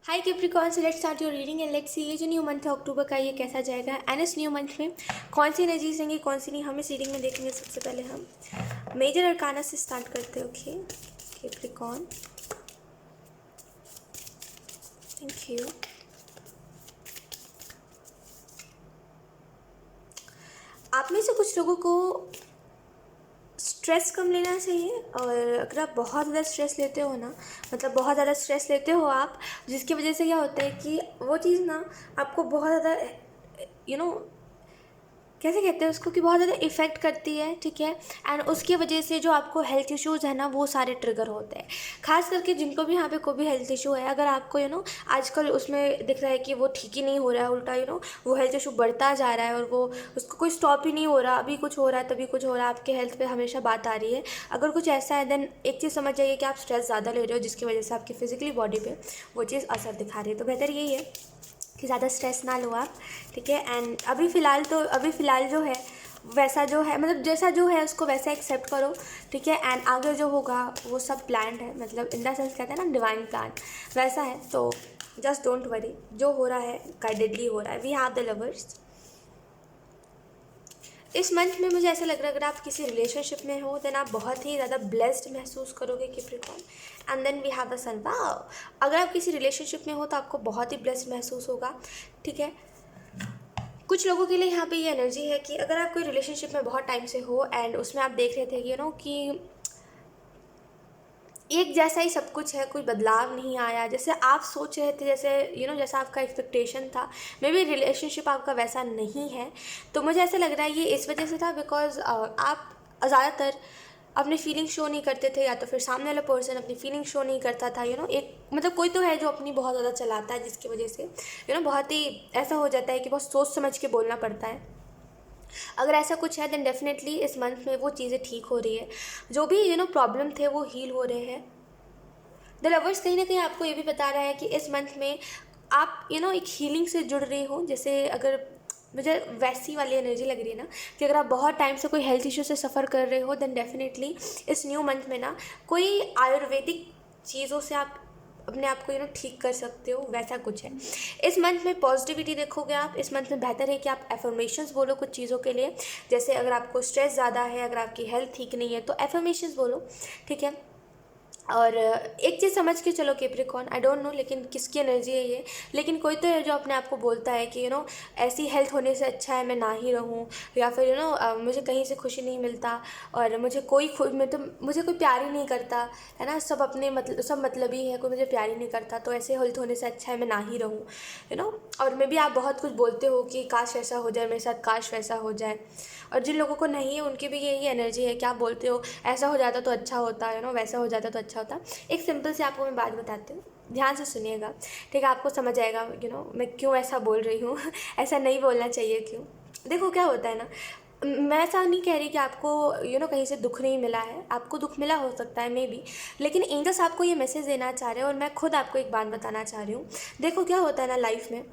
Hi Capricorn, so let's start your reading and let's see ये जो new month है अक्टूबर का, ये कैसा जाएगा एंड इस न्यू मंथ में कौन सी एनर्जीज रहेंगी, कौन सी नहीं, हम इस रीडिंग में देखेंगे। सबसे पहले हम मेजर अरकाना से स्टार्ट करते हैं। Okay Capricorn, thank you. आप में से कुछ लोगों को स्ट्रेस कम लेना चाहिए, और अगर आप बहुत ज़्यादा स्ट्रेस लेते हो ना, मतलब बहुत ज़्यादा स्ट्रेस लेते हो आप, जिसकी वजह से क्या होता है कि वो चीज़ ना आपको बहुत ज़्यादा कैसे कहते हैं उसको, कि बहुत ज़्यादा इफ़ेक्ट करती है, ठीक है। एंड उसकी वजह से जो आपको हेल्थ इश्यूज़ है ना, वो सारे ट्रिगर होते हैं। खास करके जिनको भी यहाँ पे कोई भी हेल्थ इशू है, अगर आपको आजकल उसमें दिख रहा है कि वो ठीक ही नहीं हो रहा है, उल्टा वो हेल्थ इशू बढ़ता जा रहा है और वो उसको कोई स्टॉप ही नहीं हो रहा, अभी कुछ हो रहा है तभी कुछ हो रहा है, आपके हेल्थ पे हमेशा बात आ रही है। अगर कुछ ऐसा है, देन एक चीज़ समझ जाइए कि आप स्ट्रेस ज़्यादा ले रहे हो, जिसकी वजह से आपकी फिजिकली बॉडी पे वो चीज़ असर दिखा रही है। तो बेहतर यही है कि ज़्यादा स्ट्रेस ना लो आप, ठीक है। एंड अभी फ़िलहाल जो है वैसा जो है, मतलब जैसा जो है उसको वैसा एक्सेप्ट करो, ठीक है। एंड आगे जो होगा वो सब प्लान्ड है, मतलब इन द सेंस कहते हैं ना डिवाइन प्लान, वैसा है। तो जस्ट डोंट वरी, जो हो रहा है गाइडेडली हो रहा है। We have the lovers. इस मंथ में मुझे ऐसा लग रहा है, अगर आप किसी रिलेशनशिप में हो देन आप बहुत ही ज़्यादा ब्लेस्ड महसूस करोगे Capricorn. And then we have the sun. Wow, अगर आप किसी रिलेशनशिप में हो तो आपको बहुत ही ब्लेस्ड महसूस होगा, ठीक है। कुछ लोगों के लिए यहाँ पे ये एनर्जी है कि अगर आप कोई रिलेशनशिप में बहुत टाइम से हो एंड उसमें आप देख रहे थे कि एक जैसा ही सब कुछ है, कोई बदलाव नहीं आया जैसे आप सोच रहे थे, जैसे जैसा आपका एक्सपेक्टेशन था, मे बी रिलेशनशिप आपका वैसा नहीं है। तो मुझे ऐसा लग रहा है ये इस वजह से था बिकॉज आप ज़्यादातर अपनी फीलिंग शो नहीं करते थे, या तो फिर सामने वाला पर्सन अपनी फीलिंग शो नहीं करता था। एक मतलब कोई तो है जो अपनी बहुत ज़्यादा चलाता है, जिसकी वजह से बहुत ही ऐसा हो जाता है कि बहुत सोच समझ के बोलना पड़ता है। अगर ऐसा कुछ है देन डेफिनेटली इस मंथ में वो चीज़ें ठीक हो रही है, जो भी प्रॉब्लम थे वो हील हो रहे हैं। द लवर्स कहीं ना कहीं आपको ये भी बता रहा है कि इस मंथ में आप एक हीलिंग से जुड़ रहे हो। जैसे अगर मुझे वैसी वाली एनर्जी लग रही है ना, कि अगर आप बहुत टाइम से कोई हेल्थ इशू से सफ़र कर रहे हो देन डेफिनेटली इस न्यू मंथ में ना कोई आयुर्वेदिक चीज़ों से आप अपने आप को ठीक कर सकते हो, वैसा कुछ है। इस मंथ में पॉजिटिविटी देखोगे आप। इस मंथ में बेहतर है कि आप एफर्मेशंस बोलो कुछ चीज़ों के लिए। जैसे अगर आपको स्ट्रेस ज़्यादा है, अगर आपकी हेल्थ ठीक नहीं है, तो एफर्मेशंस बोलो, ठीक है। और एक चीज़ समझ के चलो कैप्रिकॉर्न, आई डोंट नो लेकिन किसकी एनर्जी है ये, लेकिन कोई तो है जो अपने आप को बोलता है कि ऐसी हेल्थ होने से अच्छा है मैं ना ही रहूँ, या फिर मुझे कहीं से खुशी नहीं मिलता, और मुझे कोई मुझे कोई प्यार ही नहीं करता, है ना, सब अपने मतलब सब मतलबी है, कोई मुझे प्यार ही नहीं करता, तो ऐसे हेल्थ होने से अच्छा है मैं ना ही रहूँ, और मे भी आप बहुत कुछ बोलते हो कि काश ऐसा हो जाए मेरे साथ, काश वैसा हो जाए। और जिन लोगों को नहीं है उनकी भी यही एनर्जी है कि आप बोलते हो ऐसा हो जाता तो अच्छा होता, वैसा हो जाता तो अच्छा होता। एक सिंपल से आपको मैं बात बताती हूँ, ध्यान से सुनिएगा, ठीक है। आपको समझ आएगा मैं क्यों ऐसा बोल रही हूँ ऐसा नहीं बोलना चाहिए क्यों। देखो क्या होता है ना, मैं ऐसा नहीं कह रही कि आपको कहीं से दुख नहीं मिला है, आपको दुख मिला हो सकता है मे बी, लेकिन एंजल्स आपको ये मैसेज देना चाह रहे हैं, और मैं खुद आपको एक बात बताना चाह रही हूँ। देखो क्या होता है ना लाइफ में,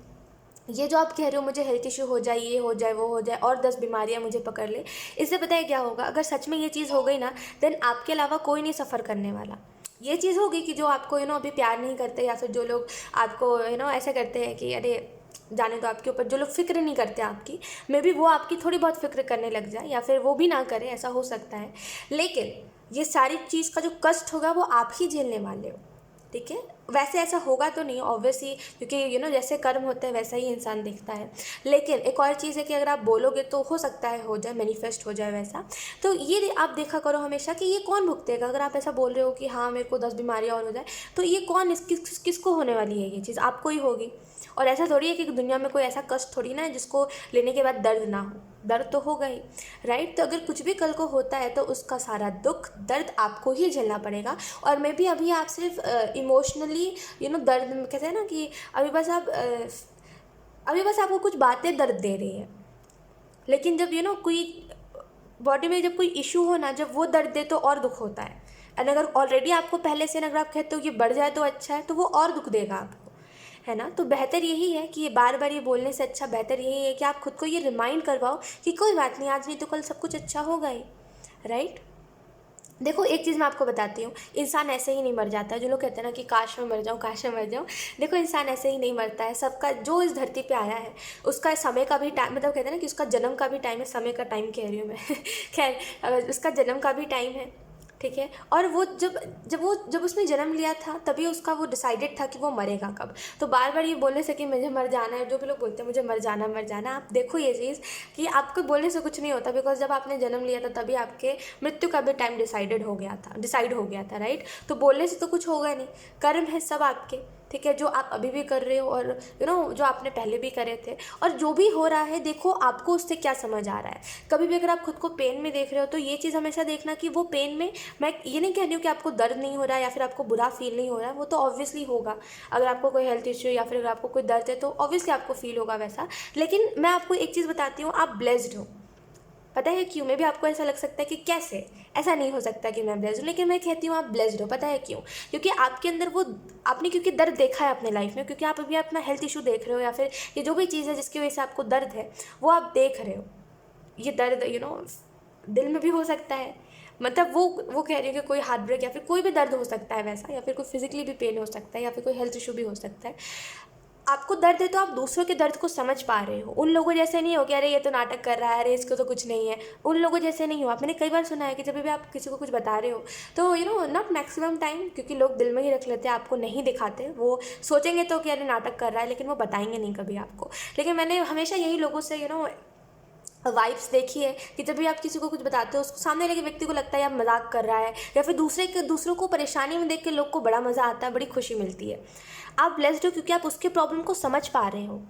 ये जो आप कह रहे हो मुझे हेल्थ इशू हो जाए, ये हो जाए, वो हो जाए, और 10 बीमारियां मुझे पकड़ ले, इससे पता है क्या होगा, अगर सच में ये चीज़ हो गई ना, देन आपके अलावा कोई नहीं सफ़र करने वाला। ये चीज़ होगी कि जो आपको अभी प्यार नहीं करते, या फिर जो लोग आपको ऐसा करते हैं कि अरे जाने दो, आपके ऊपर जो लोग फिक्र नहीं करते आपकी, मे बी वो आपकी थोड़ी बहुत फिक्र करने लग जाए, या फिर वो भी ना करे, ऐसा हो सकता है। लेकिन ये सारी चीज़ का जो कष्ट होगा वो आप ही झेलने वाले हो, ठीक है। वैसे ऐसा होगा तो नहीं ऑब्वियसली, क्योंकि जैसे कर्म होते हैं वैसा ही इंसान दिखता है। लेकिन एक और चीज़ है कि अगर आप बोलोगे तो हो सकता है हो जाए, मैनिफेस्ट हो जाए वैसा। तो ये आप देखा करो हमेशा कि ये कौन भुगतेगा। अगर आप ऐसा बोल रहे हो कि हाँ मेरे को 10 बीमारियाँ और हो जाए, तो ये कौन किसको होने वाली है, ये चीज़ आपको ही होगी। और ऐसा थोड़ी है कि दुनिया में कोई ऐसा कष्ट थोड़ी ना है जिसको लेने के बाद दर्द ना हो, दर्द तो होगा ही, राइट। तो अगर कुछ भी कल को होता है तो उसका सारा दुख दर्द आपको ही झेलना पड़ेगा। और मे बी अभी आप सिर्फ इमोशनली दर्द कहते हैं ना कि अभी बस आपको कुछ बातें दर्द दे रही है, लेकिन जब कोई बॉडी में जब कोई इशू हो ना, जब वो दर्द दे तो और दुख होता है। एंड अगर ऑलरेडी आपको पहले से अगर आप कहते हो कि बढ़ जाए तो अच्छा है, तो वो और दुख देगा आपको, है ना। तो बेहतर यही है कि ये बार बार ये बोलने से अच्छा बेहतर यही है कि आप खुद को ये रिमाइंड करवाओ कि कोई बात नहीं, आज नहीं तो कल सब कुछ अच्छा होगा ही, राइट। देखो एक चीज़ मैं आपको बताती हूँ, इंसान ऐसे ही नहीं मर जाता है। जो लोग कहते हैं ना कि काश मैं मर जाऊँ, काश मैं मर जाऊँ, देखो इंसान ऐसे ही नहीं मरता है। सबका जो इस धरती पे आया है उसका समय का भी टाइम, मतलब कहते हैं ना कि उसका जन्म का भी टाइम है, समय का टाइम कह रही हूँ मैं खैर उसका जन्म का भी टाइम है, ठीक है। और वो जब उसने जन्म लिया था तभी उसका वो डिसाइडेड था कि वो मरेगा कब। तो बार बार ये बोलने से कि मुझे मर जाना है, जो भी लोग बोलते हैं मुझे मर जाना, आप देखो ये चीज़ कि आपको बोलने से कुछ नहीं होता, बिकॉज जब आपने जन्म लिया था तभी आपके मृत्यु का भी टाइम डिसाइड हो गया था, राइट। तो बोलने से तो कुछ होगा नहीं, कर्म है सब आपके, ठीक है, जो आप अभी भी कर रहे हो और जो आपने पहले भी करे थे। और जो भी हो रहा है देखो आपको उससे क्या समझ आ रहा है। कभी भी अगर आप खुद को पेन में देख रहे हो तो ये चीज़ हमेशा देखना कि वो पेन में, मैं ये नहीं कह रही हूँ कि आपको दर्द नहीं हो रहा है या फिर आपको बुरा फील नहीं हो रहा है, वो तो ऑब्वियसली होगा। अगर आपको कोई हेल्थ इश्यू या फिर अगर आपको कोई दर्द है तो ऑब्वियसली आपको फील होगा वैसा। लेकिन मैं आपको एक चीज़ बताती हूँ, आप ब्लेस्ड हो। पता है क्यों? मे भी आपको ऐसा लग सकता है कि कैसे, ऐसा नहीं हो सकता कि मैं ब्लेस्ड हूँ, लेकिन मैं कहती हूँ आप ब्लेस्ड हो। पता है क्यों? क्योंकि आपके अंदर वो, आपने क्योंकि दर्द देखा है अपने लाइफ में, क्योंकि आप अभी अपना हेल्थ इशू देख रहे हो या फिर ये जो भी चीज़ है जिसकी वजह से आपको दर्द है वो आप देख रहे हो। ये दर्द दिल में भी हो सकता है, मतलब वो कह रही है कि कोई हार्ट ब्रेक या फिर कोई भी दर्द हो सकता है वैसा, या फिर कोई फिजिकली भी पेन हो सकता है या फिर कोई हेल्थ इशू भी हो सकता है। आपको दर्द है तो आप दूसरों के दर्द को समझ पा रहे हो। उन लोगों जैसे नहीं हो कि अरे ये तो नाटक कर रहा है, अरे इसको तो कुछ नहीं है। उन लोगों जैसे नहीं हो आप। मैंने कई बार सुना है कि जब भी आप किसी को कुछ बता रहे हो तो नॉट मैक्सिमम टाइम, क्योंकि लोग दिल में ही रख लेते हैं, आपको नहीं दिखाते। वो सोचेंगे तो कि अरे नाटक कर रहा है, लेकिन वो बताएंगे नहीं कभी आपको। लेकिन मैंने हमेशा यही लोगों से वाइब्स देखी है कि जब भी आप किसी को कुछ बताते हो उसको सामने वाले व्यक्ति को लगता है आप मजाक कर रहा है, या फिर दूसरों को परेशानी में देख के लोग को बड़ा मज़ा आता है, बड़ी खुशी मिलती है। आप ब्लेस्ड हो क्योंकि आप उसके प्रॉब्लम को समझ पा रहे हो,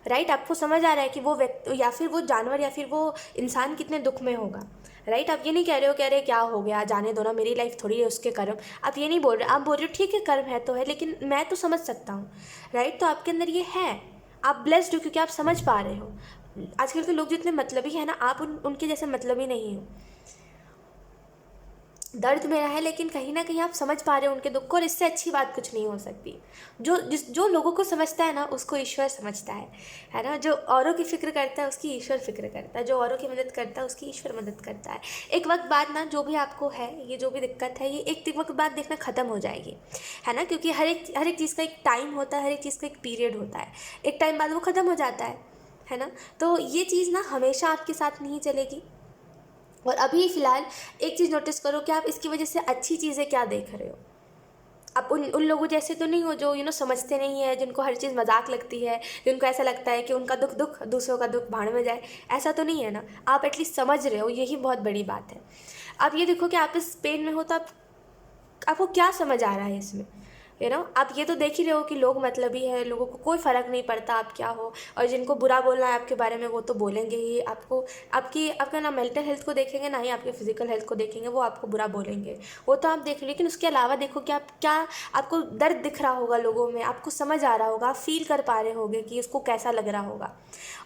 राइट। आपको समझ आ रहा है कि वो व्यक्ति या फिर वो जानवर या फिर वो इंसान कितने दुख में होगा, राइट। आप ये नहीं कह रहे हो कि अरे क्या हो गया, जाने दो ना, मेरी लाइफ थोड़ी है उसके कर्म। आप ये नहीं बोल रहे, आप बोल रहे हो ठीक है कर्म है तो है, लेकिन मैं तो समझ सकता हूँ, राइट। तो आपके अंदर ये है, आप ब्लेस्ड हो क्योंकि आप समझ पा रहे हो। आजकल के लोग जितने मतलबी हैं ना, आप उनके जैसे मतलबी नहीं हो। दर्द मेरा है लेकिन कहीं ना कहीं आप समझ पा रहे हो उनके दुख को, और इससे अच्छी बात कुछ नहीं हो सकती। जो लोगों को समझता है ना उसको ईश्वर समझता है ना। जो औरों की फिक्र करता है उसकी ईश्वर फिक्र करता है, जो औरों की मदद करता है उसकी ईश्वर मदद करता है। एक वक्त बाद ना जो भी आपको है, ये जो भी दिक्कत है, ये एक वक्त बाद देखना ख़त्म हो जाएगी, है ना। क्योंकि हर एक चीज़ का एक टाइम होता है, हर एक चीज़ का एक पीरियड होता है, एक टाइम बाद वो ख़त्म हो जाता है ना। तो ये चीज़ ना हमेशा आपके साथ नहीं चलेगी। और अभी फ़िलहाल एक चीज़ नोटिस करो कि आप इसकी वजह से अच्छी चीज़ें क्या देख रहे हो। आप उन लोगों जैसे तो नहीं हो जो समझते नहीं है, जिनको हर चीज़ मजाक लगती है, जिनको ऐसा लगता है कि उनका दुख दूसरों का दुख भाड़ में जाए। ऐसा तो नहीं है ना, आप एटलीस्ट समझ रहे हो, यही बहुत बड़ी बात है। आप ये देखो कि आप इस पेन में हो तो आपको क्या समझ आ रहा है इसमें, आप ये तो देख ही रहे हो कि लोग मतलबी है, लोगों को कोई फ़र्क नहीं पड़ता आप क्या हो। और जिनको बुरा बोलना है आपके बारे में वो तो बोलेंगे ही आपको। आपका ना मेंटल हेल्थ को देखेंगे ना ही आपके फिजिकल हेल्थ को देखेंगे, वो आपको बुरा बोलेंगे, वो तो आप देख रहे। लेकिन उसके अलावा देखो कि आप क्या, आपको दर्द दिख रहा होगा लोगों में, आपको समझ आ रहा होगा, आप फील कर पा रहे होगे कि उसको कैसा लग रहा होगा।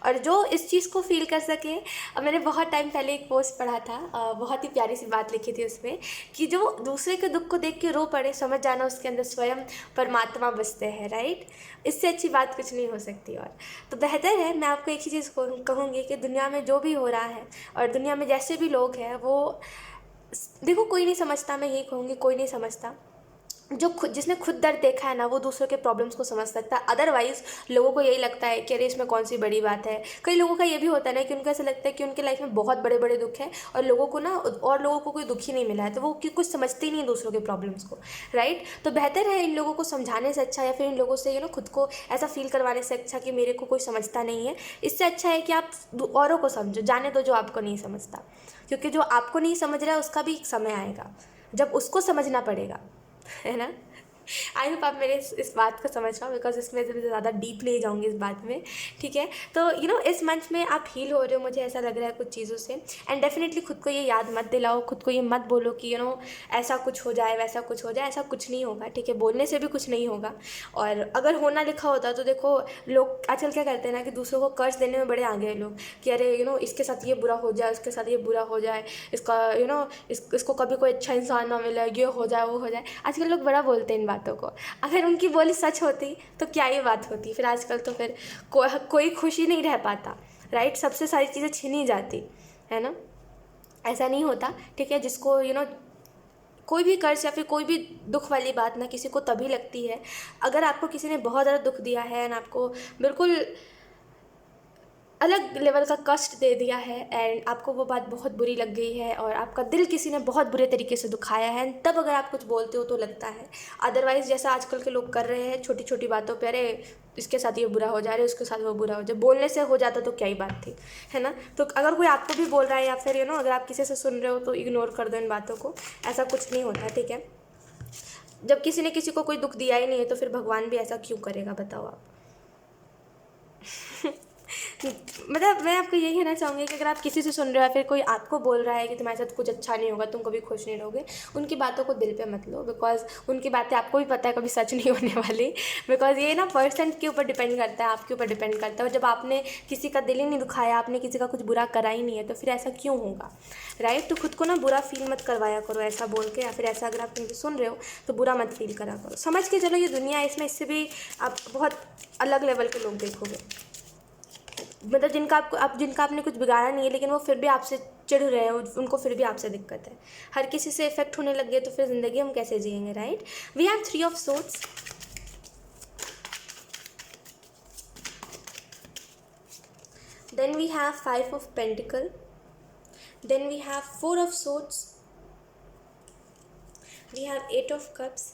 और जो इस चीज़ को फील कर सके, मैंने बहुत टाइम पहले एक पोस्ट पढ़ा था, बहुत ही प्यारी सी बात लिखी थी उसमें कि जो दूसरे के दुख को देख के रो पड़े, समझ जाना उसके अंदर स्वयं परमात्मा बसते हैं, राइट। इससे अच्छी बात कुछ नहीं हो सकती। और तो बेहतर है, मैं आपको एक ही चीज़ कहूँगी कि दुनिया में जो भी हो रहा है और दुनिया में जैसे भी लोग हैं वो देखो कोई नहीं समझता, मैं यही कहूँगी कोई नहीं समझता। जिसने खुद दर्द देखा है ना वो दूसरों के प्रॉब्लम्स को समझ सकता है। अदरवाइज़ लोगों को यही लगता है कि अरे इसमें कौन सी बड़ी बात है। कई लोगों का ये भी होता है ना कि उनको ऐसा लगता है कि उनके लाइफ में बहुत बड़े बड़े दुख हैं और लोगों को कोई दुख ही नहीं मिला है, तो वो कुछ समझते ही नहीं दूसरों के प्रॉब्लम्स को, राइट। तो बेहतर है इन लोगों को समझाने से अच्छा, या फिर इन लोगों से खुद को ऐसा फील करवाने से अच्छा कि मेरे को कोई समझता नहीं है, इससे अच्छा है कि आप औरों को समझो, जाने दो जो आपको नहीं समझता। क्योंकि जो आपको नहीं समझ रहा है उसका भी एक समय आएगा जब उसको समझना पड़ेगा, है ना। आई होप आप मेरे इस बात को समझ पाओ, बिकॉज इसमें ज़्यादा डीप नहीं जाऊँगी इस बात में, ठीक है। तो इस मंथ में आप हील हो रहे हो, मुझे ऐसा लग रहा है कुछ चीज़ों से। एंड डेफिनेटली खुद को ये याद मत दिलाओ, खुद को ये मत बोलो कि ऐसा कुछ हो जाए वैसा कुछ हो जाए, ऐसा कुछ नहीं होगा, ठीक है। बोलने से भी कुछ नहीं होगा। और अगर होना लिखा होता तो देखो लोग आजकल क्या करते हैं ना कि दूसरों को कर्ज देने में बड़े आगे हैं लोग कि अरे इसके साथ ये बुरा हो जाए, उसके साथ ये बुरा हो जाए, इसका इसको कभी कोई अच्छा इंसान ना मिले, ये हो जाए वो हो जाए। आजकल लोग बड़ा बोलते हैं इन बातों को। अगर उनकी बोली सच होती तो क्या ये बात होती। फिर आजकल तो फिर कोई खुशी नहीं रह पाता, राइट। सबसे सारी चीज़ें छीनी जाती, है ना। ऐसा नहीं होता, ठीक है। जिसको कोई भी कर्ज या फिर कोई भी दुख वाली बात ना किसी को तभी लगती है अगर आपको किसी ने बहुत ज़्यादा दुख दिया है एंड आपको बिल्कुल अलग लेवल का कष्ट दे दिया है एंड आपको वो बात बहुत बुरी लग गई है और आपका दिल किसी ने बहुत बुरे तरीके से दुखाया है, तब अगर आप कुछ बोलते हो तो लगता है। अदरवाइज़ जैसा आजकल के लोग कर रहे हैं छोटी छोटी बातों पर, अरे इसके साथ ये बुरा हो जा रहा है, उसके साथ वो बुरा हो जाए, बोलने से हो जाता तो क्या ही बात थी, है ना। तो अगर कोई आपको भी बोल रहा है या फिर अगर आप किसी से सुन रहे हो तो इग्नोर कर दो इन बातों को, ऐसा कुछ नहीं होता, ठीक है। जब किसी ने किसी को कोई दुख दिया ही नहीं है तो फिर भगवान भी ऐसा क्यों करेगा, बताओ आप। मतलब मैं आपको यही कहना चाहूँगी कि अगर आप किसी से सुन रहे हो या फिर कोई आपको बोल रहा है कि तुम्हारे साथ कुछ अच्छा नहीं होगा, तुम कभी खुश नहीं रहोगे, उनकी बातों को दिल पे मत लो, बिकॉज उनकी बातें आपको भी पता है कभी सच नहीं होने वाली। बिकॉज ये ना पर्सन के ऊपर डिपेंड करता है, आपके ऊपर डिपेंड करता है। और जब आपने किसी का दिल ही नहीं दुखाया, आपने किसी का कुछ बुरा करा ही नहीं है, तो फिर ऐसा क्यों होगा, राइट। तो खुद को ना बुरा फील मत करवाया करो ऐसा बोल के, या फिर ऐसा अगर आप मुझे सुन रहे हो तो बुरा मत फील करा करो, समझ के चलो ये दुनिया है, इसमें इससे भी आप बहुत अलग लेवल के लोग देखोगे, मतलब जिनका आपने कुछ बिगाड़ा नहीं है लेकिन वो फिर भी आपसे चिढ़ रहे हैं, उनको फिर भी आपसे दिक्कत है। हर किसी से इफेक्ट होने लग गए तो फिर ज़िंदगी हम कैसे जिएंगे, right. We have 3 of swords, then we have 5 of pentacle, then we have 4 of swords, we have 8 of cups.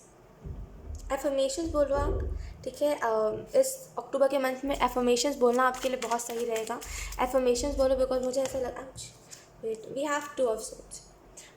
Affirmations बोलो आप, ठीक है। इस अक्टूबर के मंथ में एफर्मेशंस बोलना आपके लिए बहुत सही रहेगा। एफर्मेशंस बोलो, बिकॉज मुझे ऐसा लगा, wait, we have 2 of swords.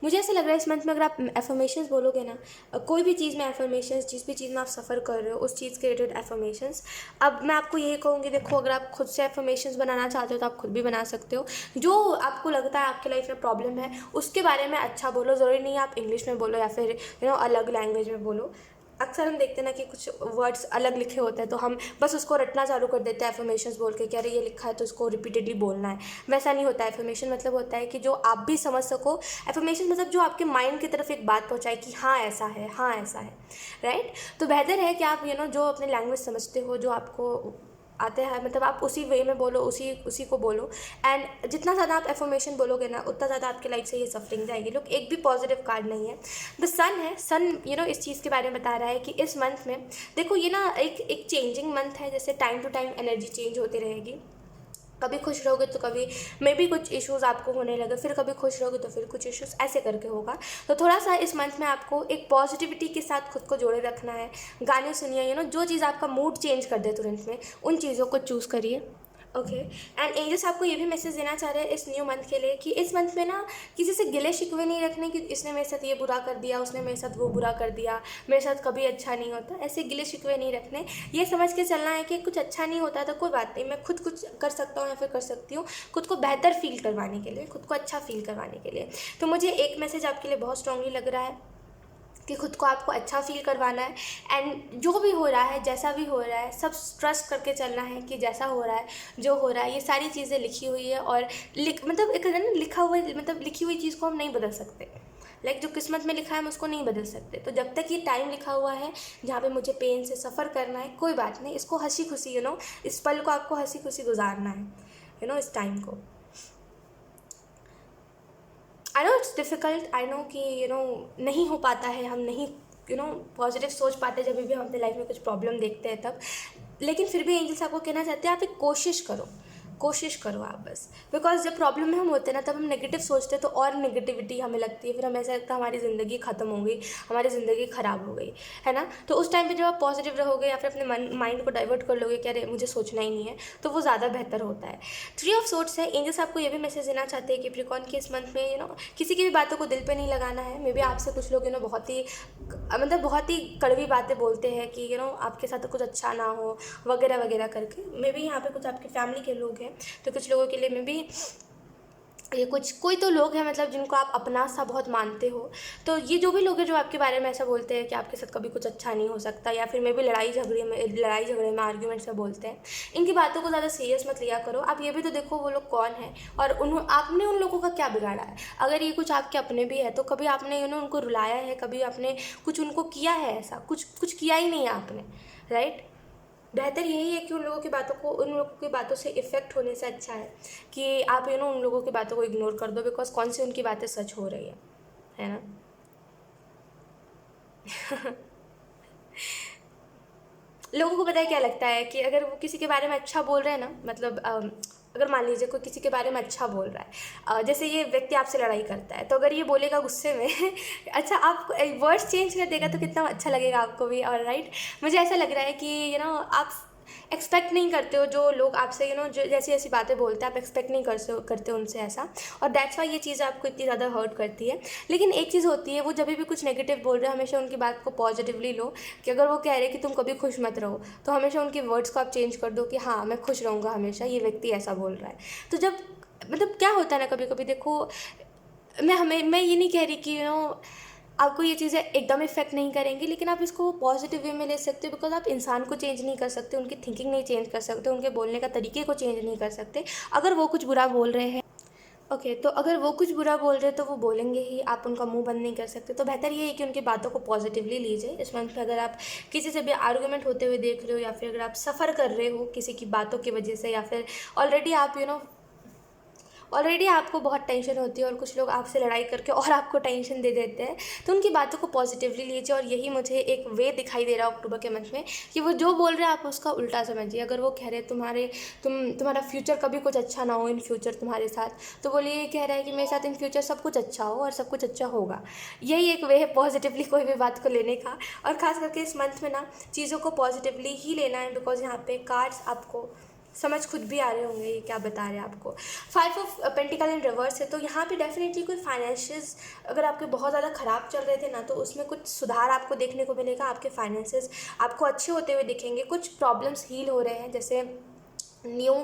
मुझे ऐसा लग रहा है इस मंथ में अगर आप एफर्मेशंस बोलोगे ना, कोई भी चीज़ में एफर्मेशंस, जिस भी चीज़ में आप सफ़र कर रहे हो उस चीज़ के रिलेटेड एफर्मेशंस। अब मैं आपको यही कहूँगी, देखो अगर आप खुद से एफर्मेशंस बनाना चाहते हो तो आप खुद भी बना सकते हो। जो आपको लगता है आपके लाइफ में प्रॉब्लम है उसके बारे में अच्छा बोलो, ज़रूरी नहीं है आप इंग्लिश में बोलो या फिर अलग लैंग्वेज में बोलो। अक्सर हम देखते हैं ना कि कुछ वर्ड्स अलग लिखे होते हैं तो हम बस उसको रटना चालू कर देते हैं एफर्मेशंस बोल के कि अरे ये लिखा है तो उसको रिपीटेडली बोलना है। वैसा नहीं होता है। एफर्मेशन मतलब होता है कि जो आप भी समझ सको। एफर्मेशन मतलब जो आपके माइंड की तरफ एक बात पहुंचाए कि हाँ ऐसा है, हाँ ऐसा है, राइट। तो बेहतर है कि आप जो अपने लैंग्वेज समझते हो, जो आपको आते हैं, मतलब आप उसी वे में बोलो, उसी को बोलो। एंड जितना ज़्यादा आप एफर्मेशन बोलोगे ना उतना ज़्यादा आपके लाइफ से ये सफरिंग जाएगी। लोग एक भी पॉजिटिव कार्ड नहीं है। द सन है, सन इस चीज़ के बारे में बता रहा है कि इस मंथ में देखो ये ना एक चेंजिंग मंथ है, जैसे time to time energy change होती रहेगी। कभी खुश रहोगे तो कभी मे बी कुछ इश्यूज़ आपको होने लगे, फिर कभी खुश रहोगे तो फिर कुछ इश्यूज़, ऐसे करके होगा। तो थोड़ा सा इस मंथ में आपको एक पॉजिटिविटी के साथ खुद को जोड़े रखना है। गाने सुनिए, जो चीज़ आपका मूड चेंज कर दे तुरंत में, उन चीज़ों को चूज़ करिए। ओके। एंड एंजल्स आपको ये भी मैसेज देना चाह रहे हैं इस न्यू मंथ के लिए कि इस मंथ में ना किसी से गिले शिकवे नहीं रखने कि इसने मेरे साथ ये बुरा कर दिया, उसने मेरे साथ वो बुरा कर दिया, मेरे साथ कभी अच्छा नहीं होता, ऐसे गिले शिकवे नहीं रखने। ये समझ के चलना है कि कुछ अच्छा नहीं होता तो कोई बात नहीं, मैं खुद कुछ कर सकता हूँ या फिर कर सकती हूँ खुद को बेहतर फील करवाने के लिए, खुद को अच्छा फील करवाने के लिए। तो मुझे एक मैसेज आपके लिए बहुत स्ट्रांगली लग रहा है कि खुद को आपको अच्छा फील करवाना है। एंड जो भी हो रहा है, जैसा भी हो रहा है, सब ट्रस्ट करके चलना है कि जैसा हो रहा है, जो हो रहा है, ये सारी चीज़ें लिखी हुई है। और मतलब एक ना लिखा हुआ, मतलब लिखी हुई चीज़ को हम नहीं बदल सकते। जो किस्मत में लिखा है हम उसको नहीं बदल सकते। तो जब तक ये टाइम लिखा हुआ है जहाँ पे मुझे पेन से सफ़र करना है, कोई बात नहीं, इसको हंसी खुशी इस पल को आपको हंसी खुशी गुजारना है इस टाइम को। I know it's difficult, I know कि नहीं हो पाता है, हम नहीं पॉजिटिव सोच पाते जब भी हम अपने लाइफ में कुछ प्रॉब्लम देखते हैं तब। लेकिन फिर भी एंजल्स आपको कहना चाहते हैं आप एक कोशिश करो आप बस। बिकॉज जब प्रॉब्लम में हम होते हैं ना तब हम नेगेटिव सोचते हैं तो और नेगेटिविटी हमें लगती है, फिर हमें ऐसा लगता है हमारी ज़िंदगी ख़त्म हो गई, हमारी ज़िंदगी ख़राब हो गई, है ना। तो उस टाइम पे जब आप पॉजिटिव रहोगे या फिर अपने माइंड को डाइवर्ट कर लोगे कि अरे मुझे सोचना ही नहीं है, तो वो ज़्यादा बेहतर होता है। 3 ऑफ सोर्ड्स है। एंजल्स आपको ये भी मैसेज देना चाहते हैं कि कैप्रिकॉर्न के इस मंथ में किसी की भी बातों को दिल पे नहीं लगाना है। मे बी आपसे कुछ लोग बहुत ही कड़वी बातें बोलते हैं कि आपके साथ तो कुछ अच्छा ना हो वगैरह वगैरह करके। मे बी यहाँ पे कुछ आपके फैमिली के लोग हैं, तो कुछ लोगों के लिए मे बी ये कोई तो लोग हैं मतलब जिनको आप अपना सा बहुत मानते हो। तो ये जो भी लोग हैं जो आपके बारे में ऐसा बोलते हैं कि आपके साथ कभी कुछ अच्छा नहीं हो सकता, या फिर मे भी लड़ाई झगड़े में आर्ग्यूमेंट्स में बोलते हैं, इनकी बातों को ज़्यादा सीरियस मत लिया करो। आप ये भी तो देखो वो लोग कौन है और आपने उन लोगों का क्या बिगाड़ा है। अगर ये कुछ आपके अपने भी है तो कभी आपने उनको रुलाया है, कभी आपने कुछ उनको किया है, ऐसा कुछ किया ही नहीं है आपने, राइट। बेहतर यही है कि उन लोगों की बातों से इफ़ेक्ट होने से अच्छा है कि आप उन लोगों की बातों को इग्नोर कर दो। बिकॉज कौन सी उनकी बातें सच हो रही है ना। लोगों को पता है क्या लगता है कि अगर वो किसी के बारे में अच्छा बोल रहे हैं ना, मतलब अगर मान लीजिए कोई किसी के बारे में अच्छा बोल रहा है, जैसे ये व्यक्ति आपसे लड़ाई करता है, तो अगर ये बोलेगा गुस्से में अच्छा आप वर्ड्स चेंज कर देगा तो कितना अच्छा लगेगा आपको भी, और राइट। मुझे ऐसा लग रहा है कि आप एक्सपेक्ट नहीं करते हो जो लोग आपसे जो जैसी ऐसी बातें बोलते हैं, आप एक्सपेक्ट नहीं करते उनसे ऐसा, और दैट्स वाई ये चीज़ आपको इतनी ज़्यादा हर्ट करती है। लेकिन एक चीज़ होती है, वो जब भी कुछ नेगेटिव बोल रहे हो हमेशा उनकी बात को पॉजिटिवली लो, कि अगर वो कह रहे हैं कि तुम कभी खुश मत रहो, तो हमेशा उनके वर्ड्स को आप चेंज कर दो कि हाँ मैं खुश रहूँगा हमेशा, ये व्यक्ति ऐसा बोल रहा है। तो जब मतलब क्या होता है ना, कभी कभी देखो, मैं ये नहीं कह रही कि आपको ये चीज़ें एकदम इफेक्ट नहीं करेंगी, लेकिन आप इसको पॉजिटिव वे में ले सकते हो, बिकॉज आप इंसान को चेंज नहीं कर सकते, उनकी थिंकिंग नहीं चेंज कर सकते, उनके बोलने का तरीके को चेंज नहीं कर सकते। अगर वो कुछ बुरा बोल रहे हैं, ओके तो अगर वो कुछ बुरा बोल रहे हैं तो वो बोलेंगे ही, आप उनका मुंह बंद नहीं कर सकते। तो बेहतर ये है कि उनकी बातों को पॉजिटिवली लीजिए। इस मंथ में अगर आप किसी से भी आर्गूमेंट होते हुए देख रहे हो, या फिर अगर आप सफ़र कर रहे हो किसी की बातों की वजह से, या फिर ऑलरेडी आप ऑलरेडी आपको बहुत टेंशन होती है और कुछ लोग आपसे लड़ाई करके और आपको टेंशन दे देते हैं, तो उनकी बातों को पॉजिटिवली लीजिए। और यही मुझे एक वे दिखाई दे रहा है अक्टूबर के मंथ में, कि वो जो बोल रहे हैं आप उसका उल्टा समझिए। अगर वो कह रहे हैं तुम्हारा फ्यूचर कभी कुछ अच्छा ना हो इन फ्यूचर तुम्हारे साथ, तो बोलिए ये कह रहा है कि मेरे साथ इन फ्यूचर सब कुछ अच्छा हो और सब कुछ अच्छा होगा। यही एक वे है पॉजिटिवली कोई भी बात को लेने का। और ख़ास करके इस मंथ में ना चीज़ों को पॉजिटिवली ही लेना है, बिकॉज यहाँ पे कार्ड्स आपको समझ खुद भी आ रहे होंगे ये क्या बता रहे हैं आपको। 5 ऑफ पेंटिकल इन रिवर्स है, तो यहाँ पे डेफिनेटली कोई फाइनेंशियस अगर आपके बहुत ज़्यादा ख़राब चल रहे थे ना, तो उसमें कुछ सुधार आपको देखने को मिलेगा। आपके फाइनेंसेस आपको अच्छे होते हुए दिखेंगे, कुछ प्रॉब्लम्स हील हो रहे हैं, जैसे न्यू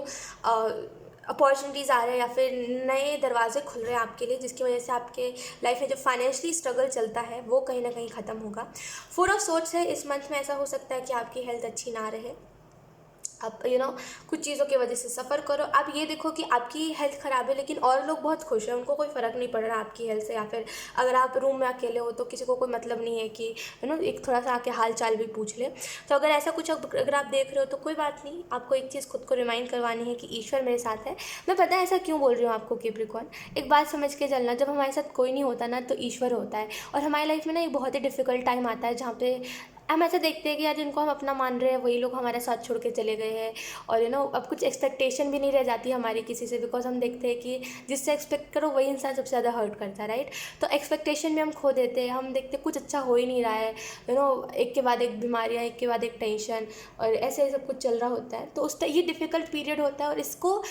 अपॉर्चुनिटीज़ आ रहे हैं या फिर नए दरवाजे खुल रहे हैं आपके लिए, जिसकी वजह से आपके लाइफ में जो फाइनेंशियली स्ट्रगल चलता है वो कहीं ना कहीं ख़त्म होगा। 4 ऑफ सोर्ट्स है, इस मंथ में ऐसा हो सकता है कि आपकी हेल्थ अच्छी ना रहे, आप कुछ चीज़ों की वजह से सफ़र करो। आप ये देखो कि आपकी हेल्थ ख़राब है लेकिन और लोग बहुत खुश हैं, उनको कोई फ़र्क नहीं पड़ रहा आपकी हेल्थ से, या फिर अगर आप रूम में अकेले हो तो किसी को कोई मतलब नहीं है कि एक थोड़ा सा आके हाल चाल भी पूछ ले। तो अगर ऐसा कुछ अगर आप देख रहे हो तो कोई बात नहीं, आपको एक चीज़ खुद को रिमाइंड करवानी है कि ईश्वर मेरे साथ है। मैं पता है ऐसा क्यों बोल रही हूँ आपको कैप्रिकॉर्न, एक बात समझ के चलना, जब हमारे साथ कोई नहीं होता ना तो ईश्वर होता है। और हमारी लाइफ में ना एक बहुत ही डिफ़िकल्ट टाइम आता है जहाँ पे हम ऐसा देखते हैं कि यार जिनको हम अपना मान रहे हैं वही लोग हमारे साथ छोड़ के चले गए हैं, और अब कुछ एक्सपेक्टेशन भी नहीं रह जाती हमारी किसी से, बिकॉज हम देखते हैं कि जिससे एक्सपेक्ट करो वही इंसान सबसे ज़्यादा हर्ट करता है, राइट। तो एक्सपेक्टेशन भी हम खो देते हैं, हम देखते कुछ अच्छा हो ही नहीं रहा है, एक के बाद एक बीमारियाँ, एक के बाद एक टेंशन, और ऐसे सब कुछ चल रहा होता है। तो ये डिफ़िकल्ट पीरियड होता है, और इसको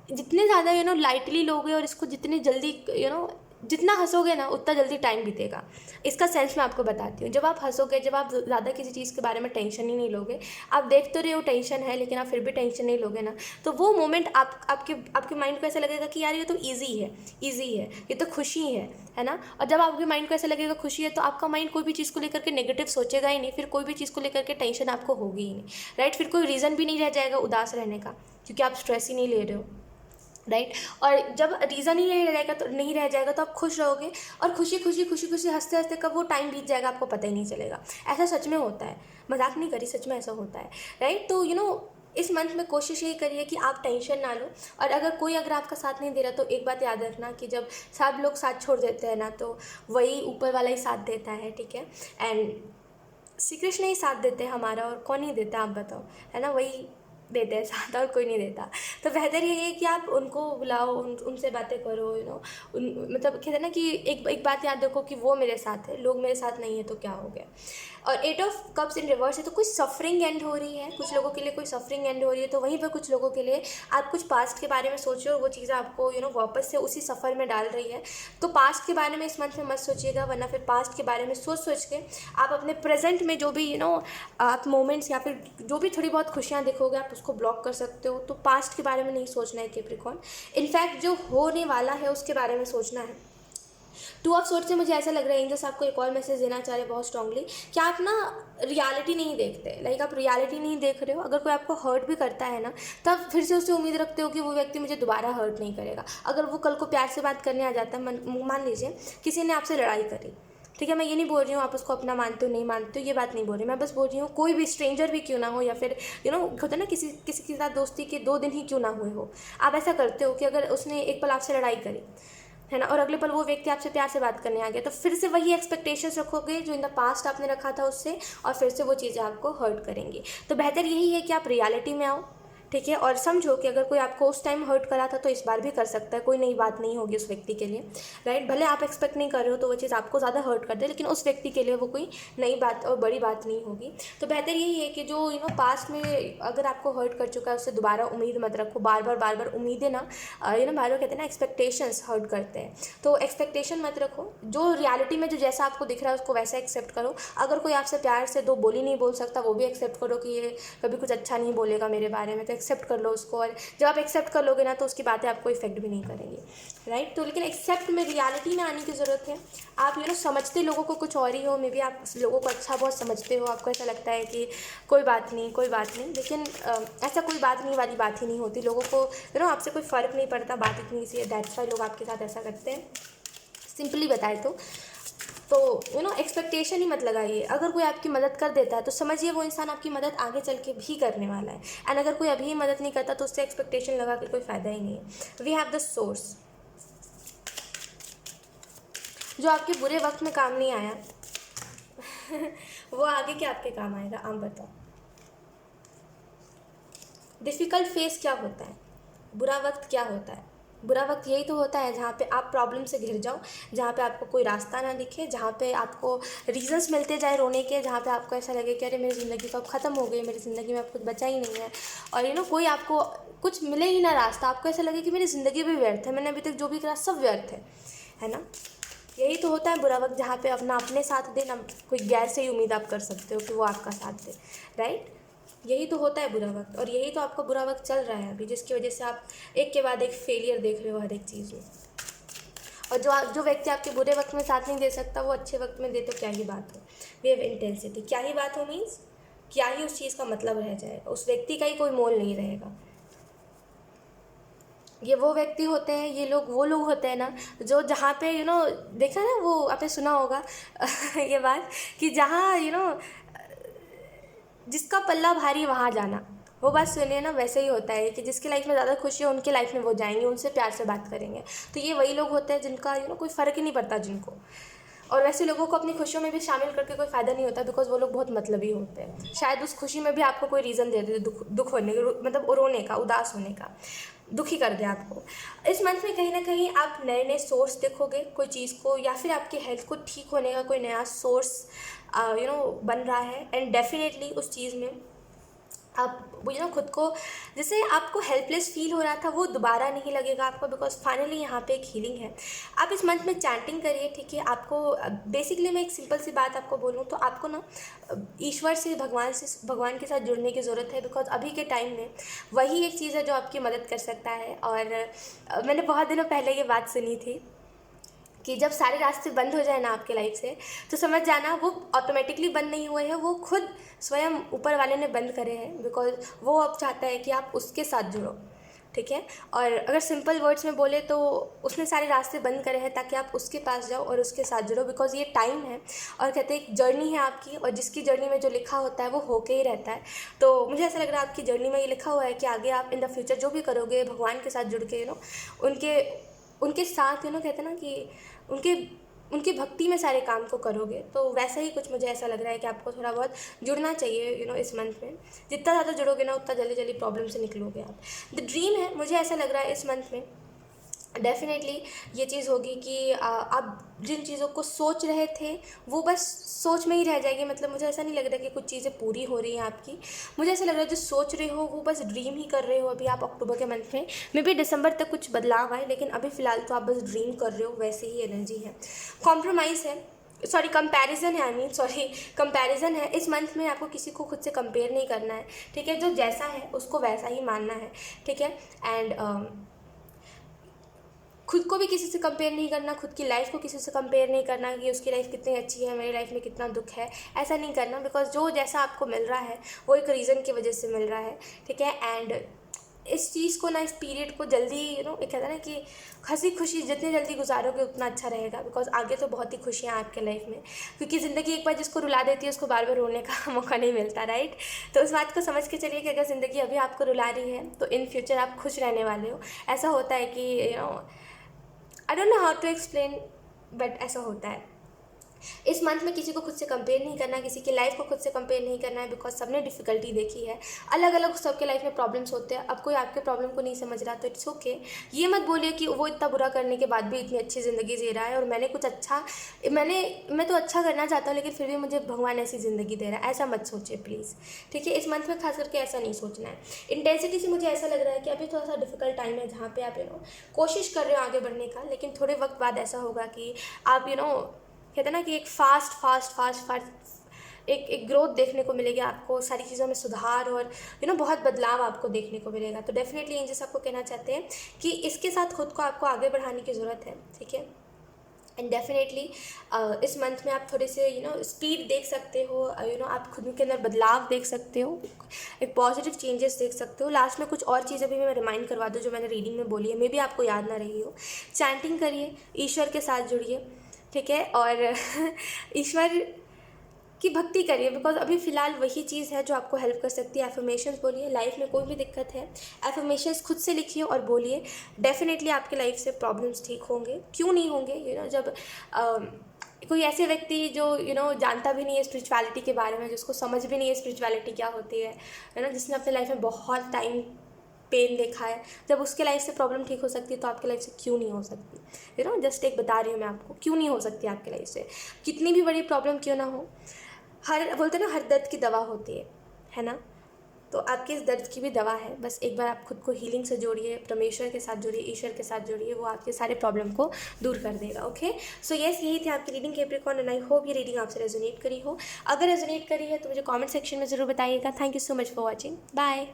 जितने ज़्यादा लाइटली लोगे और इसको जितनी जल्दी जितना हंसोगे ना उतना जल्दी टाइम बीतेगा। इसका सेंस मैं आपको बताती हूँ। जब आप हंसोगे, जब आप ज़्यादा किसी चीज़ के बारे में टेंशन ही नहीं लोगे, आप देख तो रहे हो टेंशन है लेकिन आप फिर भी टेंशन नहीं लोगे ना, तो वो मोमेंट आपके माइंड को ऐसा लगेगा कि यार ये तो ईजी है, ये तो खुशी है ना। और जब आपके माइंड को ऐसा लगेगा खुशी है, तो आपका माइंड कोई भी चीज़ को लेकर के नेगेटिव सोचेगा ही नहीं, फिर कोई भी चीज़ को लेकर के टेंशन आपको होगी ही नहीं, राइट। फिर कोई रीज़न भी नहीं रह जाएगा उदास रहने का, क्योंकि आप स्ट्रेस ही नहीं ले रहे हो, राइट। और जब रीज़न ही नहीं रह जाएगा तो आप खुश रहोगे, और खुशी हंसते हंसते कब वो टाइम बीत जाएगा आपको पता ही नहीं चलेगा। ऐसा सच में होता है, मजाक नहीं करी, सच में ऐसा होता है, राइट। तो इस मंथ में कोशिश यही करिए कि आप टेंशन ना लो, और अगर आपका साथ नहीं दे रहा तो एक बात याद रखना कि जब सब लोग साथ छोड़ देते हैं ना, तो वही ऊपर वाला ही साथ देता है, ठीक है। एंड श्री कृष्ण ही साथ देते हैं हमारा, और कौन ही देता है आप बताओ, है ना, वही देते हैं साथ और कोई नहीं देता। तो बेहतर ये है कि आप उनको बुलाओ, उनसे बातें करो, मतलब कहते हैं ना कि एक बात याद रखो कि वो मेरे साथ है, लोग मेरे साथ नहीं है तो क्या हो गया। और 8 ऑफ कप्स इन रिवर्स है, तो कुछ सफरिंग एंड हो रही है, कुछ लोगों के लिए कोई सफरिंग एंड हो रही है, तो वहीं पर कुछ लोगों के लिए आप कुछ पास्ट के बारे में सोचो और वो चीज़ें आपको वापस से उसी सफ़र में डाल रही है। तो पास्ट के बारे में इस मंथ में मत सोचिएगा, वरना फिर पास्ट के बारे में सोच के आप अपने प्रेजेंट में जो भी आप मोमेंट्स या फिर जो भी थोड़ी बहुत खुशियाँ देखोगे आप उसको ब्लॉक कर सकते हो। तो पास्ट के बारे में नहीं सोचना है कैप्रिकॉर्न, इनफैक्ट जो होने वाला है उसके बारे में सोचना है। 2 ऑफ सोर्ट से मुझे ऐसा लग रहा है एंजल्स आपको एक और मैसेज देना चाह रहे हैं बहुत स्ट्रांगली, कि आप ना रियलिटी नहीं देखते, लाइक आप रियलिटी नहीं देख रहे हो। अगर कोई आपको हर्ट भी करता है ना, तब फिर से उससे उम्मीद रखते हो कि वो व्यक्ति मुझे दोबारा हर्ट नहीं करेगा। अगर वो कल को प्यार से बात करने आ जाता है, मान लीजिए किसी ने आपसे लड़ाई करी, ठीक है, मैं ये नहीं बोल रही हूँ आप उसको अपना मानते हो नहीं मानते हो, ये बात नहीं बोल रही, मैं बस बोल रही हूँ कोई भी स्ट्रेंजर भी क्यों ना हो, या फिर होता है ना किसी के साथ दोस्ती के 2 दिन ही क्यों ना हुए हो, आप ऐसा करते हो कि अगर उसने एक पल आपसे लड़ाई करी, है ना, और अगले पल वो व्यक्ति आपसे प्यार से बात करने आ गया, तो फिर से वही एक्सपेक्टेशंस रखोगे जो इन द पास्ट आपने रखा था उससे, और फिर से वो चीज़ें आपको हर्ट करेंगी। तो बेहतर यही है कि आप रियलिटी में आओ, ठीक है, और समझो कि अगर कोई आपको उस टाइम हर्ट करा था तो इस बार भी कर सकता है, कोई नई बात नहीं होगी उस व्यक्ति के लिए, राइट। भले आप एक्सपेक्ट नहीं कर रहे हो तो वो चीज़ आपको ज़्यादा हर्ट कर दे, लेकिन उस व्यक्ति के लिए वो कोई नई बात और बड़ी बात नहीं होगी। तो बेहतर यही है कि जो पास्ट में अगर आपको हर्ट कर चुका है उससे दोबारा उम्मीद मत रखो, बार बार उम्मीदें ना बार बार कहते हैं ना एक्सपेक्टेशंस हर्ट करते हैं, तो एक्सपेक्टेशन मत रखो। जो रियलिटी में जो जैसा आपको दिख रहा है उसको वैसा एक्सेप्ट करो। अगर कोई आपसे प्यार से दो बोली नहीं बोल सकता, वो भी एक्सेप्ट करो कि ये कभी कुछ अच्छा नहीं बोलेगा मेरे बारे में, तो एक्सेप्ट कर लो उसको। और जब आप एक्सेप्ट कर लोगे ना तो उसकी बातें आपको इफेक्ट भी नहीं करेंगी, राइट। तो लेकिन एक्सेप्ट में रियलिटी में आने की ज़रूरत है। आप समझते लोगों को कुछ और ही हो, मे बी आप लोगों को अच्छा बहुत समझते हो, आपको ऐसा लगता है कि कोई बात नहीं कोई बात नहीं, लेकिन ऐसा कोई बात नहीं वाली बात ही नहीं होती। लोगों को आपसे कोई फ़र्क नहीं पड़ता, बात इतनी सी है, दैट्स वाई लोग आपके साथ ऐसा करते हैं, सिंपली बताए तो एक्सपेक्टेशन ही मत लगाइए। अगर कोई आपकी मदद कर देता है तो समझिए वो इंसान आपकी मदद आगे चल के भी करने वाला है, एंड अगर कोई अभी मदद नहीं करता तो उससे एक्सपेक्टेशन लगा के कोई फ़ायदा ही नहीं है। We have the source. जो आपके बुरे वक्त में काम नहीं आया वो आगे क्या आपके काम आएगा, आप बताओ। डिफ़िकल्ट फेस क्या होता है, बुरा वक्त क्या होता है? बुरा वक्त यही तो होता है जहाँ पे आप प्रॉब्लम से घिर जाओ, जहाँ पे आपको कोई रास्ता ना दिखे, जहाँ पे आपको रीजंस मिलते जाए रोने के, जहाँ पे आपको ऐसा लगे कि अरे मेरी ज़िंदगी तो अब ख़त्म हो गई, मेरी ज़िंदगी में अब कुछ बचा ही नहीं है, और कोई आपको कुछ मिले ही ना रास्ता, आपको ऐसा लगे कि मेरी ज़िंदगी भी व्यर्थ है, मैंने अभी तक जो भी करा सब व्यर्थ है ना। यही तो होता है बुरा वक्त, जहाँ पे अपना अपने साथ दे ना कोई गैर से ही उम्मीद आप कर सकते हो कि वो आपका साथ दे, राइट। यही तो होता है बुरा वक्त, और यही तो आपका बुरा वक्त चल रहा है अभी, जिसकी वजह से आप एक के बाद एक फेलियर देख रहे हो हर एक चीज़ में। और जो व्यक्ति आपके बुरे वक्त में साथ नहीं दे सकता वो अच्छे वक्त में दे तो क्या ही बात हो। वेव इंटेंसिटी क्या ही बात हो मीन्स क्या ही उस चीज़ का मतलब रह जाएगा, उस व्यक्ति का ही कोई मोल नहीं रहेगा। ये वो व्यक्ति होते हैं, ये लोग वो लोग होते हैं ना जो जहाँ पे देखा ना, वो आपने सुना होगा ये बात कि जहाँ जिसका पल्ला भारी वहाँ जाना, वो बात सुनिए ना। वैसे ही होता है कि जिसकी लाइफ में ज़्यादा खुशी है उनकी लाइफ में वो जाएंगे, उनसे प्यार से बात करेंगे। तो ये वही लोग होते हैं जिनका कोई फ़र्क ही नहीं पड़ता जिनको। और वैसे लोगों को अपनी खुशियों में भी शामिल करके कोई फ़ायदा नहीं होता, बिकॉज वो लोग बहुत मतलबी होते हैं। शायद उस खुशी में भी आपको कोई रीज़न दे दे दुख होने का, मतलब रोने का, उदास होने का, दुखी कर दे आपको। इस मंथ में कहीं ना कहीं आप नए नए सोर्स देखोगे कोई चीज़ को, या फिर आपकी हेल्थ को ठीक होने का कोई नया सोर्स बन रहा है। एंड डेफिनेटली उस चीज़ में आप वो खुद को, जैसे आपको हेल्पलेस फील हो रहा था, वो दोबारा नहीं लगेगा आपको, बिकॉज फाइनली यहाँ पे एक हीलिंग है। आप इस मंथ में चैंटिंग करिए, ठीक है। आपको बेसिकली मैं एक सिंपल सी बात आपको बोलूँ तो आपको ना ईश्वर से, भगवान के साथ जुड़ने की ज़रूरत है, बिकॉज अभी के टाइम में वही एक चीज़ है जो आपकी मदद कर सकता है। और मैंने बहुत दिनों पहले ये बात सुनी थी कि जब सारे रास्ते बंद हो जाए ना आपके लाइफ से, तो समझ जाना वो ऑटोमेटिकली बंद नहीं हुए हैं, वो खुद स्वयं ऊपर वाले ने बंद करे हैं, बिकॉज वो अब चाहता है कि आप उसके साथ जुड़ो, ठीक है। और अगर सिंपल वर्ड्स में बोले तो उसने सारे रास्ते बंद करे हैं ताकि आप उसके पास जाओ और उसके साथ जुड़ो, बिकॉज ये टाइम है और कहते हैं एक जर्नी है आपकी, और जिसकी जर्नी में जो लिखा होता है वो होके ही रहता है। तो मुझे ऐसा लग रहा है आपकी जर्नी में ये लिखा हुआ है कि आगे आप इन द फ्यूचर जो भी करोगे भगवान के साथ जुड़ के उनके साथ कहते हैं ना कि उनकी भक्ति में सारे काम को करोगे। तो वैसा ही कुछ मुझे ऐसा लग रहा है कि आपको थोड़ा बहुत जुड़ना चाहिए इस मंथ में। जितना ज़्यादा जुड़ोगे ना उतना जल्दी जल्दी प्रॉब्लम से निकलोगे आप। द ड्रीम है, मुझे ऐसा लग रहा है इस मंथ में डेफिनेटली ये चीज़ होगी कि आप जिन चीज़ों को सोच रहे थे वो बस सोच में ही रह जाएगी। मतलब मुझे ऐसा नहीं लग रहा कि कुछ चीज़ें पूरी हो रही हैं आपकी। मुझे ऐसा लग रहा है जो सोच रहे हो वो बस ड्रीम ही कर रहे हो अभी आप अक्टूबर के मंथ में। मे बी दिसंबर तक कुछ बदलाव आए, लेकिन अभी फ़िलहाल तो आप बस ड्रीम कर रहे हो, वैसे ही एनर्जी है। कॉम्प्रोमाइज़ है, कंपैरिजन है, कंपैरिजन है। इस मंथ में आपको किसी को खुद से कंपेयर नहीं करना है, ठीक है। जो जैसा है उसको वैसा ही मानना है, ठीक है। एंड खुद को भी किसी से कंपेयर नहीं करना, खुद की लाइफ को किसी से कंपेयर नहीं करना कि उसकी लाइफ कितनी अच्छी है, मेरी लाइफ में कितना दुख है, ऐसा नहीं करना। बिकॉज जो जैसा आपको मिल रहा है वो एक रीज़न की वजह से मिल रहा है, ठीक है। एंड इस चीज़ को ना, इस पीरियड को जल्दी एक कहता है ना कि हंसी खुशी जितनी जल्दी गुजारोगे उतना अच्छा रहेगा। बिकॉज आगे तो बहुत ही खुशियाँ आपके लाइफ में, क्योंकि ज़िंदगी एक बार जिसको रुला देती है उसको बार बार रोने का मौका नहीं मिलता, राइट। तो उस बात को समझ के चलिए कि अगर ज़िंदगी अभी आपको रुला रही है तो इन फ्यूचर आप खुश रहने वाले हो। ऐसा होता है कि I don't know how to explain, but ऐसा होता है। इस मंथ में किसी को खुद से कंपेयर नहीं करना है, किसी की लाइफ को खुद से कंपेयर नहीं करना है, बिकॉज सबने डिफिकल्टी देखी है, अलग अलग सबके लाइफ में प्रॉब्लम्स होते हैं। अब कोई आपके प्रॉब्लम को नहीं समझ रहा तो इट्स ओके। ये मत बोलिए कि वो इतना बुरा करने के बाद भी इतनी अच्छी ज़िंदगी जी रहा है और मैंने कुछ अच्छा, मैं तो अच्छा करना चाहता हूँ लेकिन फिर भी मुझे भगवान ऐसी ज़िंदगी दे रहा है, ऐसा मत सोचिए प्लीज़, ठीक है। इस मंथ में खास करके ऐसा नहीं सोचना है। इंटेंसिटी से मुझे ऐसा लग रहा है कि अभी थोड़ा सा डिफिकल्ट टाइम है जहाँ पे आप कोशिश कर रहे हो आगे बढ़ने का, लेकिन थोड़े वक्त बाद ऐसा होगा कि आप कहते हैं ना कि एक फास्ट एक ग्रोथ देखने को मिलेगी आपको, सारी चीज़ों में सुधार और बहुत बदलाव आपको देखने को मिलेगा। तो डेफिनेटली एंजल्स आपको कहना चाहते हैं कि इसके साथ खुद को आपको आगे बढ़ाने की ज़रूरत है, ठीक है। एंड डेफिनेटली इस मंथ में आप थोड़े से स्पीड देख सकते हो, आप खुद के अंदर बदलाव देख सकते हो, एक पॉजिटिव चेंजेस देख सकते हो। लास्ट में कुछ और चीज़ें भी मैं रिमाइंड करवा दूँ जो मैंने रीडिंग में बोली है, मे बी आपको याद ना रही हो। चैंटिंग करिए, ईश्वर के साथ जुड़िए, ठीक है, और ईश्वर की भक्ति करिए, बिकॉज अभी फ़िलहाल वही चीज़ है जो आपको हेल्प कर सकती है। एफर्मेशंस बोलिए, लाइफ में कोई भी दिक्कत है एफर्मेशंस खुद से लिखिए और बोलिए, डेफिनेटली आपके लाइफ से प्रॉब्लम्स ठीक होंगे। क्यों नहीं होंगे, जब कोई ऐसे व्यक्ति जो जानता भी नहीं है स्पिरिचुअलिटी के बारे में, जिसको समझ भी नहीं है स्पिरिचुअलिटी क्या होती है जिसने अपने लाइफ में बहुत टाइम पेन देखा है, जब उसके लाइफ से प्रॉब्लम ठीक हो सकती है तो आपके लाइफ से क्यों नहीं हो सकती। जस्ट एक बता रही हूँ मैं आपको, क्यों नहीं हो सकती आपके लाइफ से, कितनी भी बड़ी प्रॉब्लम क्यों ना हो। बोलते हैं ना, हर दर्द की दवा होती है ना। तो आपके इस दर्द की भी दवा है, बस एक बार आप खुद को हीलिंग से जोड़िए, परमेश्वर के साथ जोड़िए, ईश्वर के साथ जोड़िए, वो आपके सारे प्रॉब्लम को दूर कर देगा। ओके, सो यस, यही थी आपकी reading Capricorn, and I hope ये रीडिंग आपसे रेजोनेट करी हो। अगर रेजोनेट करी है तो मुझे कमेंट सेक्शन में ज़रूर बताइएगा। Thank you so much for watching, bye.